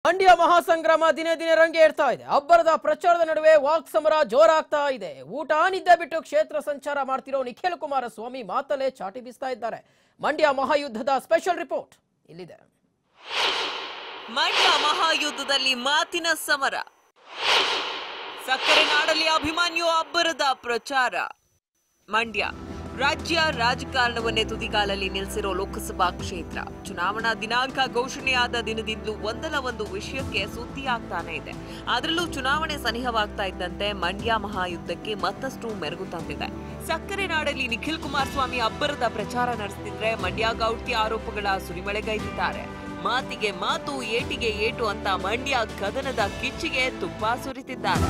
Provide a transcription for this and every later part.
ಮಂಡ್ಯ ಮಹಾಸಂಗ್ರಾಮ ದಿನೇ ದಿನೇ ರಂಗೇರ್ತಾ ಇದೆ. ಅಬ್ಬರದ ಪ್ರಚಾರದ ನಡುವೆ ವಾಕ್ ಸಮರ ಜೋರಾಗ್ತಾ ಇದೆ. ಊಟ ನಿದ್ದೆ ಬಿಟ್ಟು ಕ್ಷೇತ್ರ ಸಂಚಾರ ಮಾಡ್ತಿರೋ ನಿಖಿಲ್ ಕುಮಾರಸ್ವಾಮಿ ಮಾತಲ್ಲೇ ಚಾಟಿ ಬೀಸ್ತಾ ಇದ್ದಾರೆ. ಮಂಡ್ಯ ಮಹಾಯುದ್ಧದ ಸ್ಪೆಷಲ್ ರಿಪೋರ್ಟ್ ಇಲ್ಲಿದೆ. ಮಂಡ್ಯ ಮಹಾಯುದ್ಧದಲ್ಲಿ ಮಾತಿನ ಸಮರ. ಸಕ್ಕರೆ ನಾಡಲ್ಲಿ ಅಭಿಮನ್ಯು ಅಬ್ಬರದ ಪ್ರಚಾರ. ಮಂಡ್ಯ ರಾಜ್ಯ ರಾಜಕಾರಣವನ್ನೇ ತುದಿಗಾಲಲ್ಲಿ ನಿಲ್ಲಿಸಿರೋ ಲೋಕಸಭಾ ಕ್ಷೇತ್ರ ಚುನಾವಣಾ ದಿನಾಂಕ ಘೋಷಣೆಯಾದ ದಿನದಿಂದ ಒಂದಲ್ಲ ಒಂದು ವಿಷಯಕ್ಕೆ ಸುದ್ದಿಯಾಗ್ತಾನೆ ಇದೆ. ಅದರಲ್ಲೂ ಚುನಾವಣೆ ಸನಿಹವಾಗ್ತಾ ಇದ್ದಂತೆ ಮಂಡ್ಯ ಮಹಾಯುದ್ಧಕ್ಕೆ ಮತ್ತಷ್ಟು ಮೆರುಗು ತಂದಿದೆ. ಸಕ್ಕರೆ ನಾಡಲ್ಲಿ ನಿಖಿಲ್ ಕುಮಾರಸ್ವಾಮಿ ಅಬ್ಬರದ ಪ್ರಚಾರ ನಡೆಸುತ್ತಿದ್ರೆ ಮಂಡ್ಯ ಗೌಡ್ತಿ ಆರೋಪಗಳ ಸುರಿಮಳೆಗೈದಿದ್ದಾರೆ. ಮಾತಿಗೆ ಮಾತು, ಏಟಿಗೆ ಏಟು ಅಂತ ಮಂಡ್ಯ ಕದನದ ಕಿಚ್ಚಿಗೆ ತುಪ್ಪ ಸುರಿತಿದ್ದಾರೆ.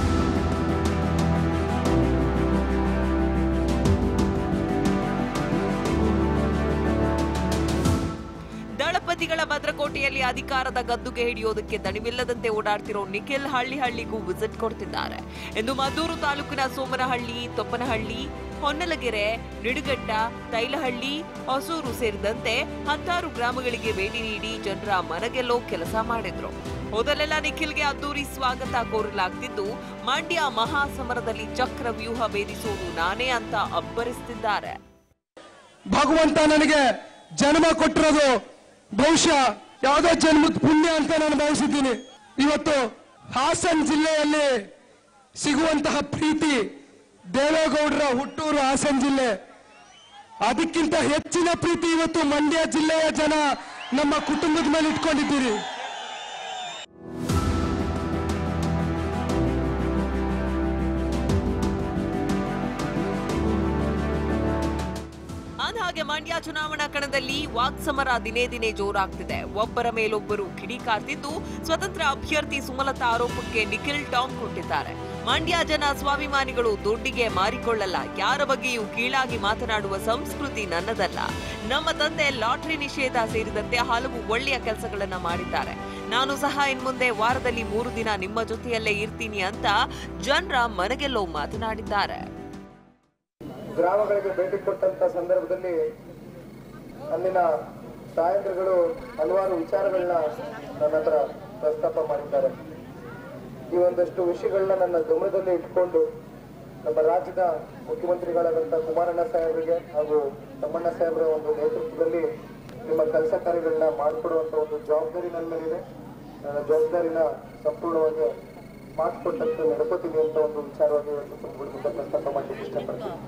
ದಳಪತಿಗಳ ಭದ್ರಕೋಟೆಯಲ್ಲಿ ಅಧಿಕಾರದ ಗದ್ದುಗೆ ಹಿಡಿಯೋದಕ್ಕೆ ದಣಿವಿಲ್ಲದಂತೆ ಓಡಾಡ್ತಿರೋ ನಿಖಿಲ್ ಹಳ್ಳಿಗೂ ವಿಸಿಟ್ ಕೊಡ್ತಿದ್ದಾರೆ. ಎಂದು ಮದ್ದೂರು ತಾಲೂಕಿನ ಸೋಮನಹಳ್ಳಿ, ತೊಪ್ಪನಹಳ್ಳಿ, ಹೊನ್ನಲಗೆರೆ, ನಿಡುಗಟ್ಟ, ತೈಲಹಳ್ಳಿ, ಹೊಸೂರು ಸೇರಿದಂತೆ 10 ಗ್ರಾಮಗಳಿಗೆ ಭೇಟಿ ನೀಡಿ ಜನರ ಮನಗೆಲ್ಲೋ ಕೆಲಸ ಮಾಡಿದ್ರು. ಮೊದಲೆಲ್ಲ ನಿಖಿಲ್ಗೆ ಅದ್ದೂರಿ ಸ್ವಾಗತ ಕೋರಲಾಗ್ತಿದ್ದು, ಮಂಡ್ಯ ಮಹಾಸಮರದಲ್ಲಿ ಚಕ್ರವ್ಯೂಹ ಭೇದಿಸೋದು ನಾನೇ ಅಂತ ಅಬ್ಬರಿಸುತ್ತಿದ್ದಾರೆ. ಭಗವಂತ ನನಗೆ ಜನ್ಮ ಕೊಟ್ಟಿರೋದು ಬಹುಶಃ ಯಾವುದೋ ಜನ್ಮದ ಪುಣ್ಯ ಅಂತ ನಾನು ಭಾವಿಸಿದ್ದೀನಿ. ಇವತ್ತು ಹಾಸನ ಜಿಲ್ಲೆಯಲ್ಲಿ ಸಿಗುವಂತಹ ಪ್ರೀತಿ, ದೇವೇಗೌಡರ ಹುಟ್ಟೂರು ಹಾಸನ ಜಿಲ್ಲೆ, ಅದಕ್ಕಿಂತ ಹೆಚ್ಚಿನ ಪ್ರೀತಿ ಇವತ್ತು ಮಂಡ್ಯ ಜಿಲ್ಲೆಯ ಜನ ನಮ್ಮ ಕುಟುಂಬದ ಮೇಲೆ ಇಟ್ಕೊಂಡಿದ್ದೀರಿ. ಹಾಗೆ ಮಂಡ್ಯ ಚುನಾವಣಾ ಕಣದಲ್ಲಿ ವಾಕ್ಸಮರ ದಿನೇ ದಿನೇ ಜೋರಾಗ್ತಿದೆ. ಒಬ್ಬರ ಮೇಲೊಬ್ಬರು ಕಿಡಿಕಾರ್ತಿದ್ದು, ಸ್ವತಂತ್ರ ಅಭ್ಯರ್ಥಿ ಸುಮಲತಾ ಆರೋಪಕ್ಕೆ ನಿಖಿಲ್ ಟಾಂಗ್ ಕೊಟ್ಟಿದ್ದಾರೆ. ಮಂಡ್ಯ ಜನ ಸ್ವಾಭಿಮಾನಿಗಳು ದುಡ್ಡಿಗೆ ಮಾರಿಕೊಳ್ಳಲ್ಲ, ಯಾರ ಬಗ್ಗೆಯೂ ಕೀಳಾಗಿ ಮಾತನಾಡುವ ಸಂಸ್ಕೃತಿ ನನ್ನದಲ್ಲ. ನಮ್ಮ ತಂದೆ ಲಾಟರಿ ನಿಷೇಧ ಸೇರಿದಂತೆ ಹಲವು ಒಳ್ಳೆಯ ಕೆಲಸಗಳನ್ನ ಮಾಡಿದ್ದಾರೆ. ನಾನು ಸಹ ಇನ್ಮುಂದೆ ವಾರದಲ್ಲಿ 3 ದಿನ ನಿಮ್ಮ ಜೊತೆಯಲ್ಲೇ ಇರ್ತೀನಿ ಅಂತ ಜನರ ಮನಗೆಲ್ಲೋ ಮಾತನಾಡಿದ್ದಾರೆ. ಗ್ರಾಮಗಳಿಗೆ ಭೇಟಿ ಕೊಟ್ಟಂತ ಸಂದರ್ಭದಲ್ಲಿ ಅಲ್ಲಿನ ತಾಯಂದಿರುಗಳು ಹಲವಾರು ವಿಚಾರಗಳನ್ನ ನನ್ನ ಹತ್ರ ಪ್ರಸ್ತಾಪ ಮಾಡಿದ್ದಾರೆ. ಈ ಒಂದಷ್ಟು ವಿಷಯಗಳನ್ನ ನನ್ನ ಗಮನದಲ್ಲಿ ಇಟ್ಕೊಂಡು ನಮ್ಮ ರಾಜ್ಯದ ಮುಖ್ಯಮಂತ್ರಿಗಳಾದಂತಹ ಕುಮಾರಣ್ಣ ಸಾಹೇಬರಿಗೆ ಹಾಗೂ ತಮ್ಮಣ್ಣ ಸಾಹೇಬರ ಒಂದು ನೇತೃತ್ವದಲ್ಲಿ ನಿಮ್ಮ ಕೆಲಸ ಕಾರ್ಯಗಳನ್ನ ಮಾಡಿಕೊಡುವಂತ ಒಂದು ಜವಾಬ್ದಾರಿ ನನ್ನ ಮೇಲಿದೆ. ನನ್ನ ಜವಾಬ್ದಾರಿನ ಸಂಪೂರ್ಣವಾಗಿ ಮಾಡಿಕೊಟ್ಟಂತೆ ನಡ್ಕೋತೀನಿ ಅಂತ ಒಂದು ವಿಚಾರವಾಗಿ ಪ್ರಸ್ತಾಪ ಮಾಡಲಿಕ್ಕೆ ಇಷ್ಟಪಡ್ತೀನಿ.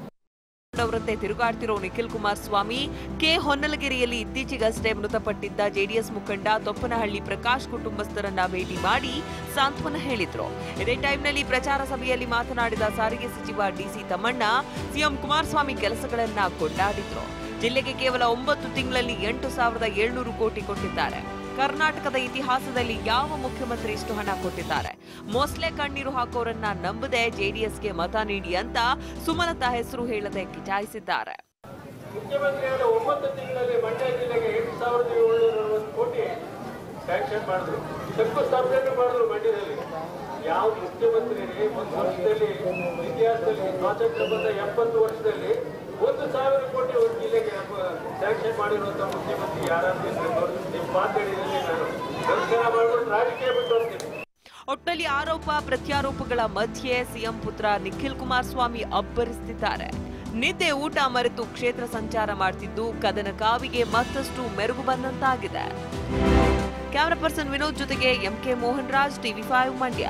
ಅವರಂತೆ ತಿರುಗಾಡ್ತಿರೋ ನಿಖಿಲ್ ಕುಮಾರಸ್ವಾಮಿ ಕೆ ಹೊನ್ನಲಗೆರೆಯಲ್ಲಿ ಇತ್ತೀಚೆಗಷ್ಟೇ ಮೃತಪಟ್ಟಿದ್ದ ಜೆಡಿಎಸ್ ಮುಖಂಡ ತೊಪ್ಪನಹಳ್ಳಿ ಪ್ರಕಾಶ್ ಕುಟುಂಬಸ್ಥರನ್ನ ಭೇಟಿ ಮಾಡಿ ಸಾಂತ್ವನ ಹೇಳಿದ್ರು. ಇದೇ ಟೈಮ್ನಲ್ಲಿ ಪ್ರಚಾರ ಸಭೆಯಲ್ಲಿ ಮಾತನಾಡಿದ ಸಾರಿಗೆ ಸಚಿವ ಡಿಸಿ ತಮ್ಮಣ್ಣ ಸಿಎಂ ಕುಮಾರಸ್ವಾಮಿ ಕೆಲಸಗಳನ್ನ ಕೊಂಡಾಡಿದ್ರು. ಜಿಲ್ಲೆಗೆ ಕೇವಲ 9 ತಿಂಗಳಲ್ಲಿ 8,700 ಕೋಟಿ ಕೊಟ್ಟಿದ್ದಾರೆ. ಕರ್ನಾಟಕದ ಇತಿಹಾಸದಲ್ಲಿ ಯಾವ ಮುಖ್ಯಮಂತ್ರಿ ಇಷ್ಟು ಹಣ ಕೊಟ್ಟಿದ್ದಾರೆ? ಮೊಸ್ಲೆ ಕಣ್ಣೀರು ಹಾಕೋರನ್ನ ನಂಬದೆ ಜೆಡಿಎಸ್ಗೆ ಮತ ನೀಡಿ ಅಂತ ಸುಮಲತಾ ಹೆಸರು ಹೇಳದೆ ಕಿಚಾಯಿಸಿದ್ದಾರೆ. ಮುಖ್ಯಮಂತ್ರಿಗಳು 9 ತಿಂಗಳಲ್ಲಿ ಮಂಡ್ಯ ಜಿಲ್ಲೆಗೆ 8,760 ಕೋಟಿ ಸ್ಯಾಂಕ್ಷನ್ ಮಾಡಿದ್ರು, ಶಂಕುಸ್ಥಾಪನೆ ಮಾಡಿದ್ರು. ಮಂಡ್ಯದಲ್ಲಿ ಯಾವ ಮುಖ್ಯಮಂತ್ರಿ ಒಂದು ವರ್ಷದಲ್ಲಿ ಇತಿಹಾಸದಲ್ಲಿ ಸ್ವಾತಂತ್ರ್ಯ ಬಂದ 70 ವರ್ಷದಲ್ಲಿ 1,000 ಕೋಟಿ ಒಂದು ಜಿಲ್ಲೆಗೆ ಸ್ಯಾಂಕ್ಷನ್ ಮಾಡಿರುವಂತ ಮುಖ್ಯಮಂತ್ರಿ ಯಾರಾದ್ರೂ ನಿಮ್ಮ ಮಾತಾಡಿದಲ್ಲಿ ನಾನು ನಮಸ್ಕಾರ ಮಾಡ್ಕೊಂಡು ರಾಜಕೀಯ ಬಿಟ್ಟು ಹೋಗ್ತೀನಿ. ಒಟ್ಟಲ್ಲಿ ಆರೋಪ ಪ್ರತ್ಯಾರೋಪಗಳ ಮಧ್ಯೆ ಸಿಎಂ ಪುತ್ರ ನಿಖಿಲ್ ಕುಮಾರಸ್ವಾಮಿ ಅಬ್ಬರಿಸುತ್ತಿದ್ದಾರೆ. ನಿದ್ದೆ ಊಟ ಮರೆತು ಕ್ಷೇತ್ರ ಸಂಚಾರ ಮಾಡ್ತಿದ್ದು ಕದನ ಕಾವಿಗೆ ಮತ್ತಷ್ಟು ಮೆರುಗು ಬಂದಂತಾಗಿದೆ. ಕ್ಯಾಮರಾ ಪರ್ಸನ್ ವಿನೋದ್ ಜೊತೆಗೆ ಎಂಕೆ ಮೋಹನ್ ರಾಜ್, TV5 ಮಂಡ್ಯ.